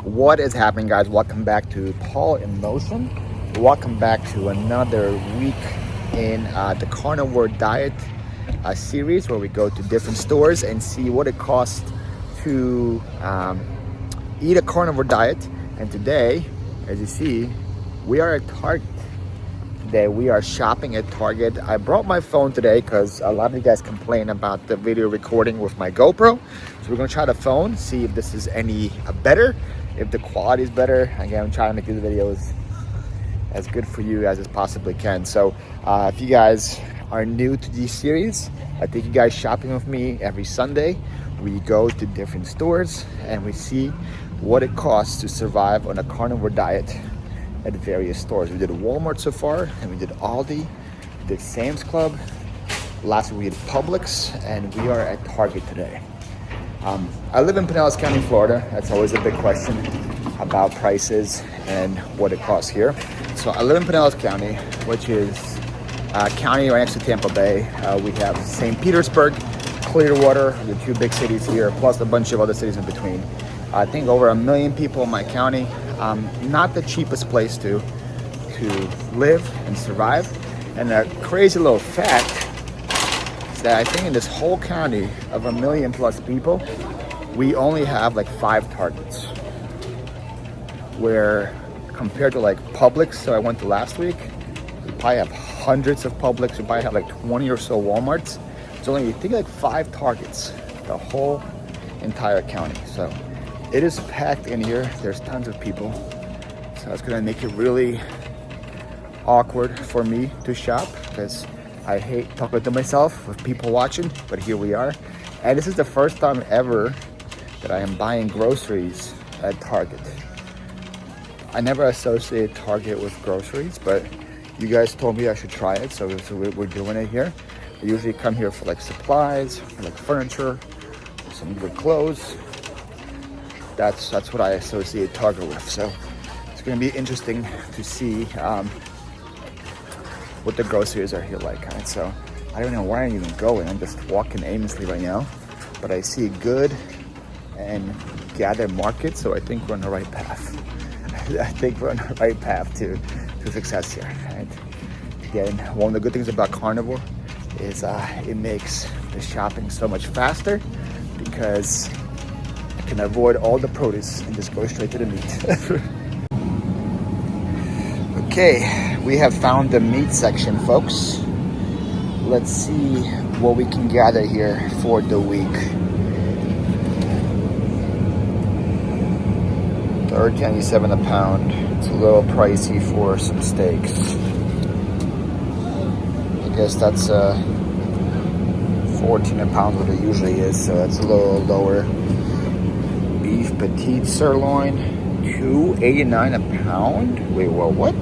What is happening, guys? Welcome back to Paul in Motion. Welcome back to another week in the Carnivore diet series, where we go to different stores and see what it costs to eat a carnivore diet. And today, as you see, we are at Target. Today we are shopping at Target. I brought my phone today because a lot of you guys complain about the video recording with my GoPro. So we're gonna try the phone, see if this is any better, if the quality is better. Again, I'm trying to make these videos as good for you as it possibly can. So if you guys are new to these series, I take you guys shopping with me every Sunday. We go to different stores and we see what it costs to survive on a carnivore diet at various stores. We did Walmart so far, and we did Aldi, we did Sam's Club. Last week we did Publix, and we are at Target today. I live in Pinellas County, Florida. That's always a big question about prices and what it costs here. So I live in Pinellas County, which is a county right next to Tampa Bay. We have St. Petersburg, Clearwater, the two big cities here, plus a bunch of other cities in between. I think over 1 million people in my county. Not the cheapest place to live and survive. And a crazy little fact is that I think in this whole county of 1 million plus people, we only have like 5 Targets. Where compared to like Publix, so I went to last week, we probably have hundreds of Publix, we probably have like 20 or so Walmarts. It's only, I think, like 5 Targets, the whole entire county. So it is packed in here. There's tons of people. So it's gonna make it really awkward for me to shop because I hate talking to myself with people watching, but here we are. And this is the first time ever that I am buying groceries at Target. I never associate Target with groceries, but you guys told me I should try it, so we're doing it here. I usually come here for like supplies, for like furniture, some good clothes. That's what I associate Target with. So it's gonna be interesting to see what the groceries are here like. Right? So I don't know where I'm even going. I'm just walking aimlessly right now, but I see Good and Gather Market, so I think we're on the right path. I think we're on the right path to success here. Right? Again, one of the good things about Carnivore is it makes the shopping so much faster because I can avoid all the produce and just go straight to the meat. Okay, we have found the meat section, folks. Let's see what we can gather here for the week. $1.97 a pound. It's a little pricey for some steaks. I guess that's 14 a pound what it usually is, so that's a little lower. Beef petite sirloin, $2.89 a pound. Wait, well, what?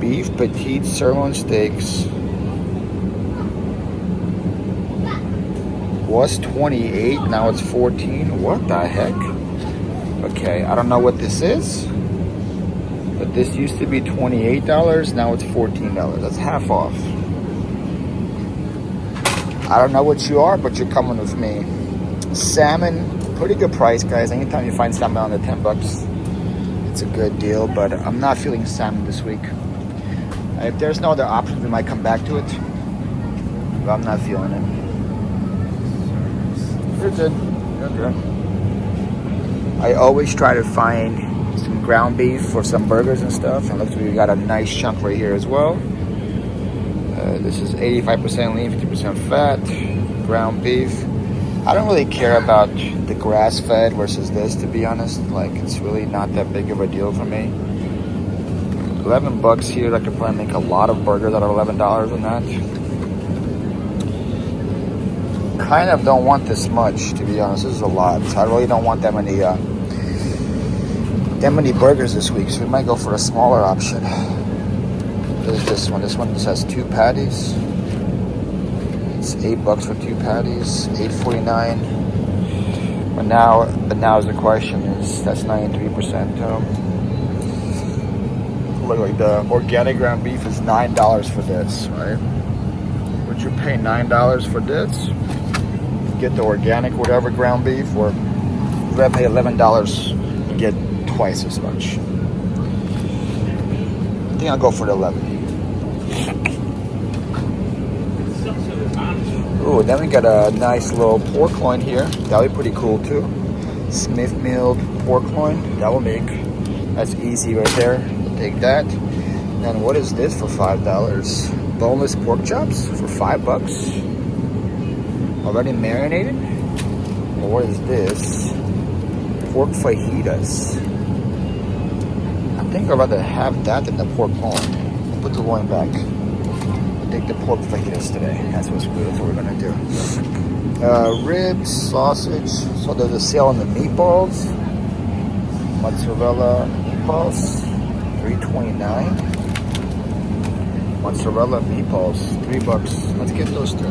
Beef petite sirloin steaks was 28, now it's 14. What the heck? Okay, I don't know what this is, but this used to be $28, now it's $14. That's half off. I don't know what you are, but you're coming with me. Salmon, pretty good price, guys. Anytime you find salmon under 10 bucks, it's a good deal, but I'm not feeling salmon this week. If there's no other options, we might come back to it, but I'm not feeling it. You're good. You're good. I always try to find some ground beef for some burgers and stuff, and looks like we got a nice chunk right here as well. This is 85% lean, 50% fat, ground beef. I don't really care about the grass-fed versus this, to be honest. Like, it's really not that big of a deal for me. 11 bucks here, I could probably make a lot of burgers out of $11 on that. Kind of don't want this much, to be honest. This is a lot. So I really don't want that many burgers this week, so we might go for a smaller option. There's this one. This one just has 2 patties. It's $8 for 2 patties, $8.49. But now the question is, that's 93%. Look, like the organic ground beef is $9 for this, right? Would you pay $9 for this? Get the organic whatever ground beef, or would I pay $11 get twice as much. I think I'll go for the 11. Ooh, then we got a nice little pork loin here. That'll be pretty cool too. Smith milled pork loin. That will make. That's easy right there. Take that. And what is this for $5? Boneless pork chops for $5. Already marinated. Well, what is this? Pork fajitas. I think I'd rather have that than the pork loin. Put the loin back. Take the pork fajitas today. That's what we're gonna do. Ribs, sausage. So there's a sale on the meatballs. Mozzarella meatballs, $3.29. Mozzarella meatballs, $3. Let's get those two.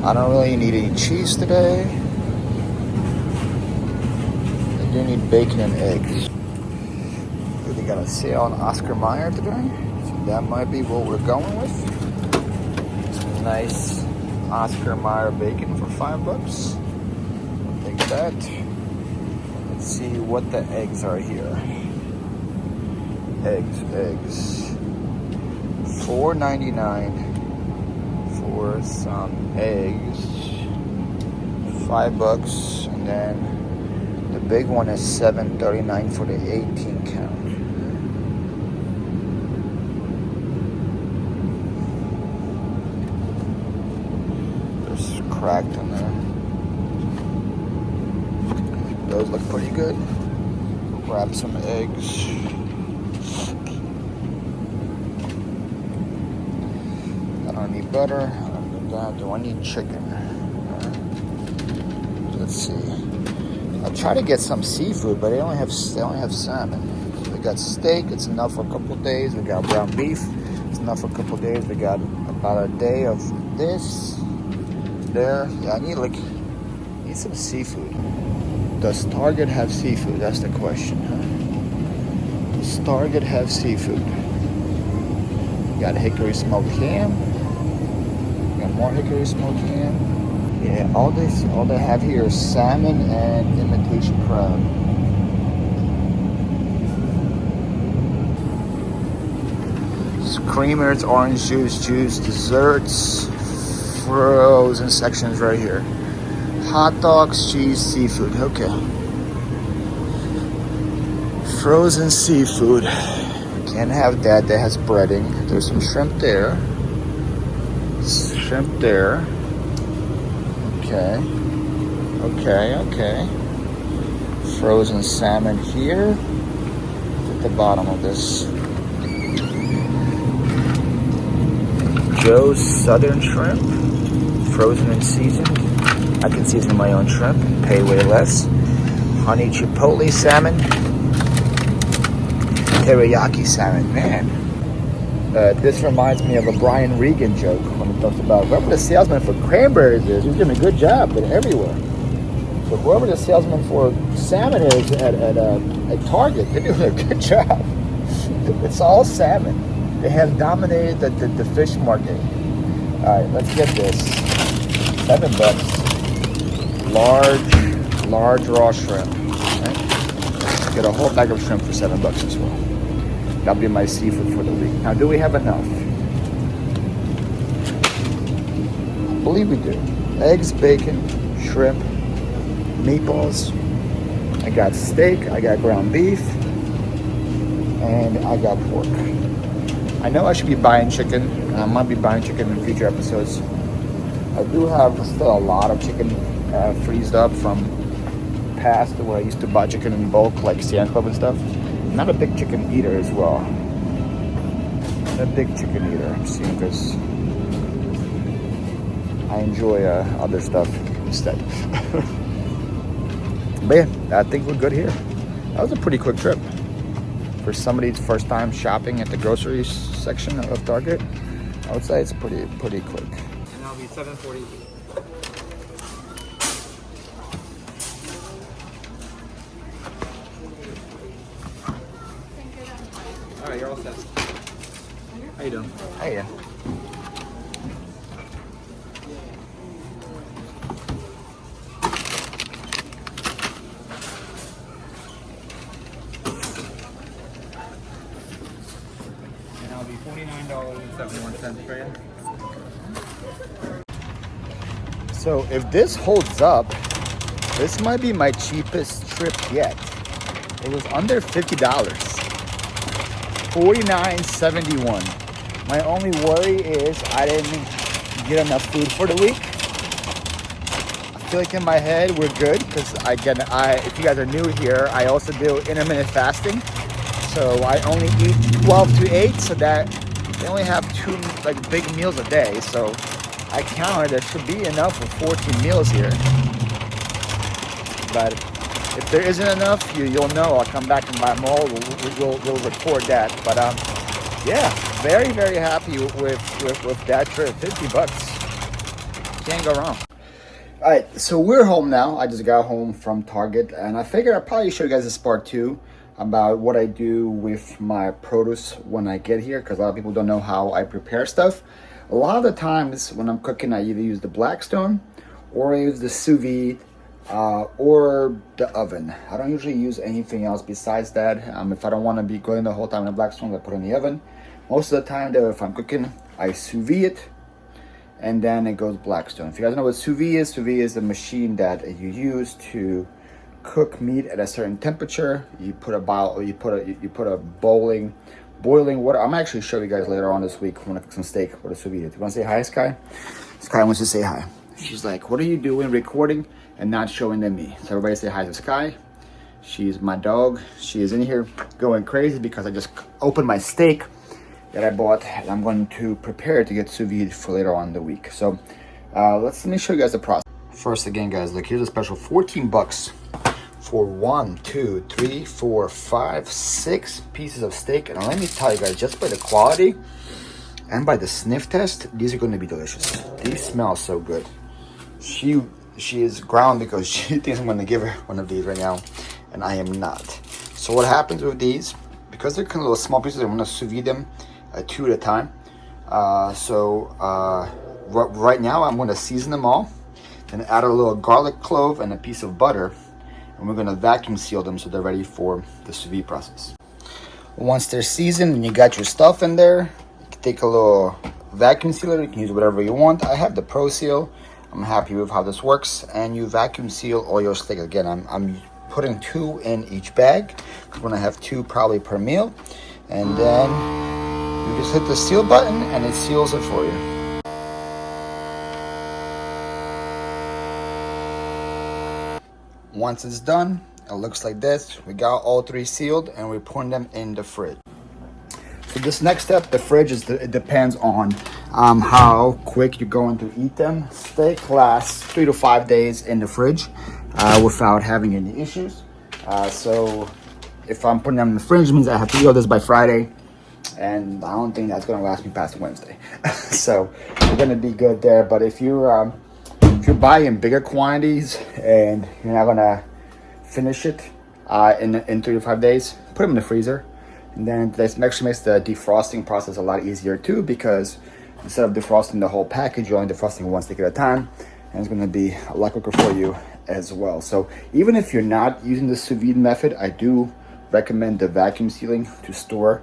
I don't really need any cheese today. I do need bacon and eggs. They got a sale on Oscar Mayer today, so that might be what we're going with. Some nice Oscar Mayer bacon for $5. I'll take that. Let's see what the eggs are here. Eggs. $4.99 for some eggs. $5, and then the big one is $7.39 for the 18 count. There's cracked in there. Those look pretty good. Grab some eggs. I don't need butter. I don't need that. Do I need chicken? Let's see. I'll try to get some seafood, but they only have salmon. So we got steak. It's enough for a couple of days. We got ground beef. It's enough for a couple of days. We got about a day of this. There. Yeah, I need some seafood. Does Target have seafood? That's the question, huh? Does Target have seafood? Got hickory smoked ham. Got more hickory smoked ham. Yeah, all they have here is salmon and imitation crab. Creamers, orange juice, desserts, frozen sections right here. Hot dogs, cheese, seafood. Okay. Frozen seafood. Can't have that. That has breading. There's some shrimp there. Shrimp there. Okay. Frozen salmon here. At the bottom of this. Joe's Southern Shrimp. Frozen and seasoned. I can season my own shrimp. Pay way less. Honey chipotle salmon. Teriyaki salmon. Man. This reminds me of a Brian Regan joke when he talks about whoever the salesman for cranberries is, he's doing a good job. They're everywhere. But whoever the salesman for salmon is at Target, they're doing a good job. It's all salmon. They have dominated the fish market. All right, let's get this. $7. Large raw shrimp. Right? Get a whole bag of shrimp for $7 as well. That'll be my seafood for the week. Now, do we have enough? I believe we do. Eggs, bacon, shrimp, meatballs. I got steak, I got ground beef, and I got pork. I know I should be buying chicken. I might be buying chicken in future episodes. I do have still a lot of chicken freezed up from past where I used to buy chicken in bulk, like Sierra Club and stuff. I'm not a big chicken eater as well. I'm a big chicken eater. I'm seeing this. I enjoy other stuff instead. But yeah, I think we're good here. That was a pretty quick trip. For somebody's first time shopping at the groceries section of Target, I would say it's pretty quick. And that'll be $7.40. All right, you're all set. How you doing? Hey. So if this holds up, this might be my cheapest trip yet. It was under $50, $49.71. My only worry is I didn't get enough food for the week. I feel like in my head we're good because if you guys are new here, I also do intermittent fasting. So I only eat 12 to 8, so that they only have 2 like big meals a day. So I counted there should be enough for 14 meals here. But if there isn't enough, you'll know. I'll come back and buy more. We'll record that. But yeah, very, very happy with that trip. $50. Can't go wrong. All right, so we're home now. I just got home from Target, and I figured I'd probably show you guys this part too about what I do with my produce when I get here, because a lot of people don't know how I prepare stuff. A lot of the times when I'm cooking, I either use the Blackstone or I use the Sous vide or the oven. I don't usually use anything else besides that. If I don't want to be going the whole time in the Blackstone, I put it in the oven. Most of the time though, if I'm cooking, I sous vide it, and then it goes Blackstone. If you guys know what sous vide is a machine that you use to cook meat at a certain temperature. You put a boiling water. I'm actually show you guys later on this week when I cook some steak with a sous vide. You want to say hi, Sky? Sky wants to say hi. She's like, what are you doing recording and not showing them me? So everybody say hi to Sky. She's my dog. She is in here going crazy because I just opened my steak that I bought, and I'm going to prepare it to get sous vide for later on in the week. So let me show you guys the process. First, again, guys, look, here's a special $14 for 1, 2, 3, 4, 5, 6 pieces of steak. And let me tell you guys, just by the quality and by the sniff test, these are going to be delicious. These smell so good. She is ground because she thinks I'm going to give her one of these right now, and I am not. So what happens with these, because they're kind of little small pieces, I'm going to sous vide them 2 at a time. Right now I'm going to season them all, then add a little garlic clove and a piece of butter, and we're going to vacuum seal them so they're ready for the sous vide process. Once they're seasoned and you got your stuff in there, you can take a little vacuum sealer. You can use whatever you want. I have the Pro Seal. I'm happy with how this works. And you vacuum seal all your steak. Again, I'm putting 2 in each bag because we're going to have 2 probably per meal. And then you just hit the seal button and it seals it for you. Once it's done, it looks like this. We got all 3 sealed and we're putting them in the fridge. So this next step, the fridge, it depends on how quick you're going to eat them. Steak lasts 3 to 5 days in the fridge without having any issues. So if I'm putting them in the fridge, it means I have to eat this by Friday, and I don't think that's going to last me past Wednesday. So we're going to be good there. But if you're buying bigger quantities and you're not going to finish it in 3 to 5 days, put them in the freezer. And then this actually makes the defrosting process a lot easier too, because instead of defrosting the whole package, you're only defrosting 1 stick at a time, and it's going to be a lot quicker for you as well. So even if you're not using the sous vide method, I do recommend the vacuum sealing to store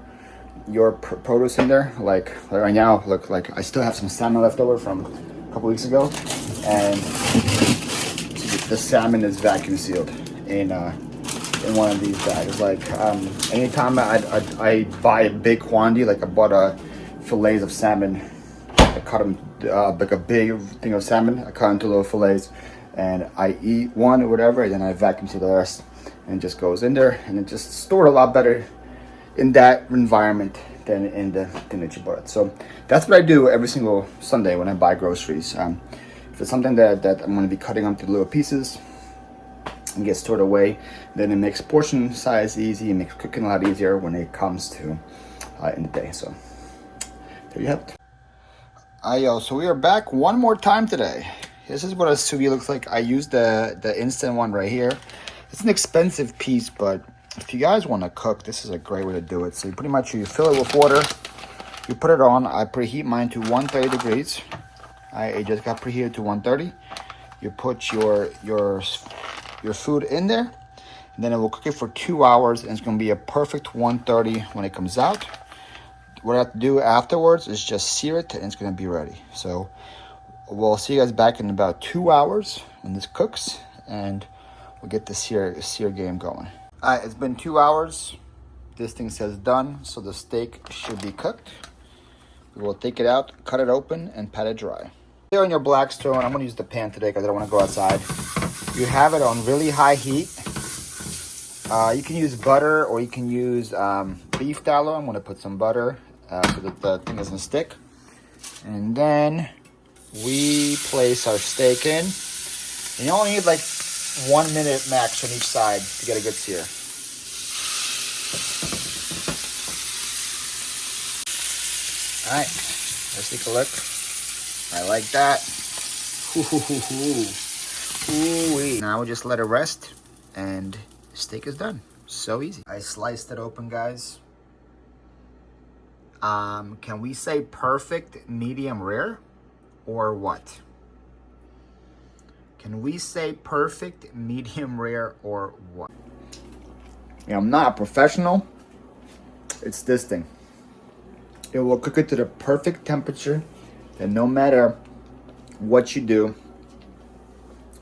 your produce in there. Like right now, look, like I still have some salmon left over from a couple weeks ago, and the salmon is vacuum sealed in one of these bags. Like anytime I buy a big quantity, like I bought fillets of salmon, I cut them like a big thing of salmon, I cut into little fillets, and I eat one or whatever, and then I vacuum seal the rest, and it just goes in there, and it just stored a lot better in that environment than in the thing that you bought. So that's what I do every single Sunday when I buy groceries. If it's something that I'm going to be cutting up to little pieces and get stored away, then it makes portion size easy. It makes cooking a lot easier when it comes to in the day. So there you have it. So we are back one more time today. This is what a sous vide looks like. I use the instant one right here. It's an expensive piece, but if you guys want to cook, this is a great way to do it. So you fill it with water, you put it on. I preheat mine to 130 degrees. I just got preheated to 130. You put your food in there, and then it will cook it for 2 hours, and it's going to be a perfect 130 when it comes out. what I have to do afterwards is just sear it and it's gonna be ready. So we'll see you guys back in about 2 hours when this cooks, and we'll get the sear game going. All right, it's been 2 hours. This thing says done, so the steak should be cooked. We will take it out, cut it open, and pat it dry. Here on your Blackstone, I'm gonna use the pan today because I don't wanna go outside. You have it on really high heat. You can use butter or you can use beef tallow. I'm gonna put some butter so that the thing doesn't stick. And then we place our steak in. And you only need like 1 minute max on each side to get a good sear. All right, let's take a look. I like that. Ooh-wee. Now we just let it rest and steak is done. So easy. I sliced it open, guys. Can we say perfect medium rare or what? Can we say perfect medium rare or what? Yeah, I'm not a professional. It's this thing. It will cook it to the perfect temperature, and no matter what you do,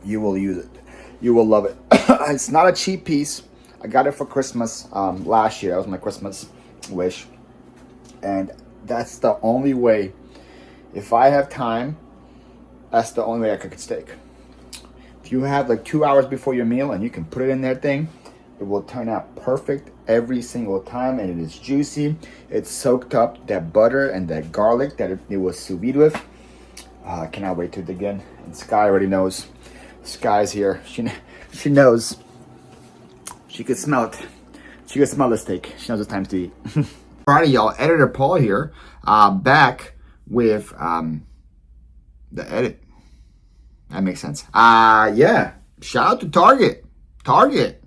you will use it. You will love it. It's not a cheap piece. I got it for Christmas last year. That was my Christmas wish. And that's the only way, if I have time, that's the only way I cook steak. If you have like 2 hours before your meal and you can put it in that thing, it will turn out perfect every single time, and it is juicy. It's soaked up that butter and that garlic that it was sous vide with. I cannot wait to do it again. And Sky already knows. Sky's here. She knows. She could smell it. She could smell the steak. She knows it's time to eat. Alrighty, y'all. Editor Paul here. Back with the edit. That makes sense. Yeah. Shout out to Target. Target.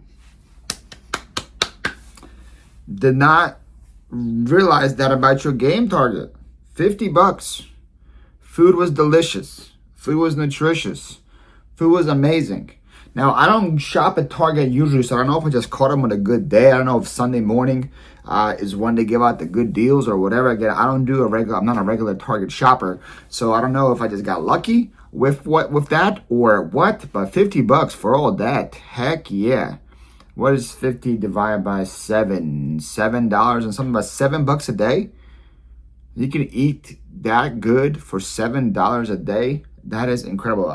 Did not realize that about your game, Target. $50. Food was delicious. Food was nutritious. Food was amazing. Now, I don't shop at Target usually, so I don't know if I just caught them on a good day. I don't know if Sunday morning is when they give out the good deals or whatever. Again, I'm not a regular Target shopper, so I don't know if I just got lucky with that or what. But $50 for all that, heck yeah. What is 50 divided by 7? $7 and something, about $7 a day. You can eat that good for $7 a day. That is incredible.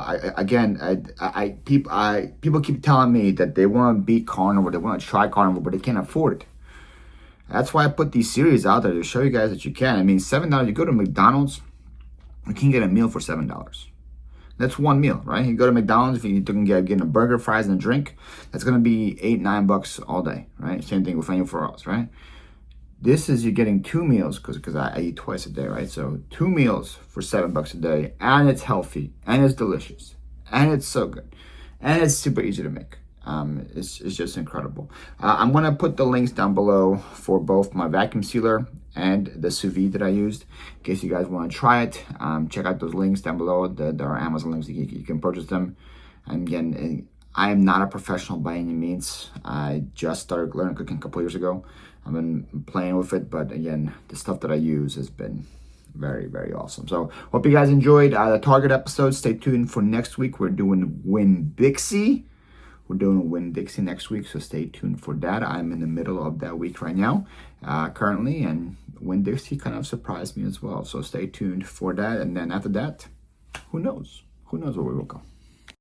People keep telling me that they want to beat Carnivore, they want to try Carnivore, but they can't afford it. That's why I put these series out there to show you guys that you can. I mean, $7. You go to McDonald's, you can get a meal for $7. That's one meal, right? You go to McDonald's, if you can get a burger, fries, and a drink, that's going to be $8-9 all day, right? Same thing with anywhere else, right? This is, you're getting 2 meals because I eat twice a day, right? So 2 meals for $7 a day, and it's healthy, and it's delicious, and it's so good, and it's super easy to make. It's just incredible. I'm going to put the links down below for both my vacuum sealer and the sous vide that I used, in case you guys want to try it. Check out those links down below. There are Amazon links that you can purchase them. And again, I am not a professional by any means. I just started learning cooking a couple years ago. I've been playing with it, but again, the stuff that I use has been very, very awesome. So hope you guys enjoyed the Target episode. Stay tuned for next week. We're doing Winn-Dixie. We're doing Winn-Dixie next week, so stay tuned for that. I'm in the middle of that week right now, currently, and Winn-Dixie kind of surprised me as well. So stay tuned for that, and then after that, who knows? Who knows where we will go?